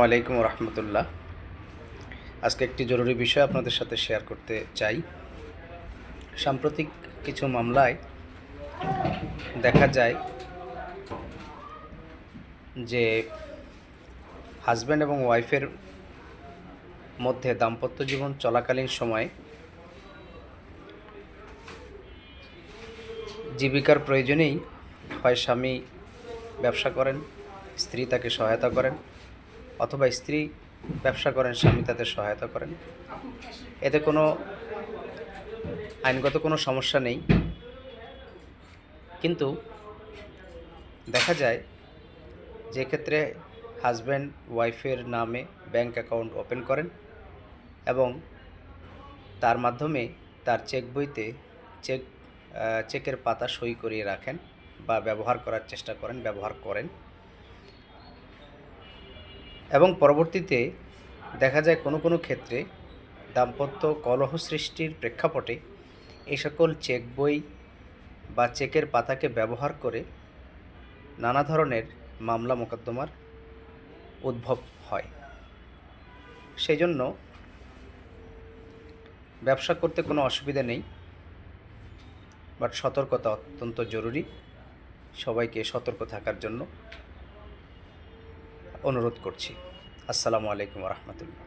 আলাইকুম রহমতুল্লাহ। আজকে একটি জরুরি বিষয় আপনাদের সাথে শেয়ার করতে চাই। সাম্প্রতিক কিছু মামলায় দেখা যায় যে হাজব্যান্ড এবং ওয়াইফের মধ্যে দাম্পত্য জীবন চলাকালীন সময়ে জীবিকার প্রয়োজনেই হয় স্বামী ব্যবসা করেন, স্ত্রী তাকে সহায়তা করেন, অথবা স্ত্রী ব্যবসা করেন, স্বামী তাদের সহায়তা করেন। এতে কোনো আইনগত কোনো সমস্যা নেই, কিন্তু দেখা যায় যে ক্ষেত্রে হাজব্যান্ড ওয়াইফের নামে ব্যাংক অ্যাকাউন্ট ওপেন করেন এবং তার মাধ্যমে তার চেক বইতে চেকের পাতা সই করিয়ে রাখেন বা ব্যবহার করার চেষ্টা করেন, ব্যবহার করেন, এবং পরবর্তীতে দেখা যায় কোনো কোনো ক্ষেত্রে দাম্পত্য কলহ সৃষ্টির প্রেক্ষাপটে এই সকল চেক বই বা চেকের পাতাকে ব্যবহার করে নানা ধরনের মামলা মোকদ্দমার উদ্ভব হয়। সেই জন্য ব্যবসা করতে কোনো অসুবিধা নেই, বাট সতর্কতা অত্যন্ত জরুরি। সবাইকে সতর্ক থাকার জন্য অনুরোধ করছি। আসসালামু আলাইকুম রহমতুল্লাহ।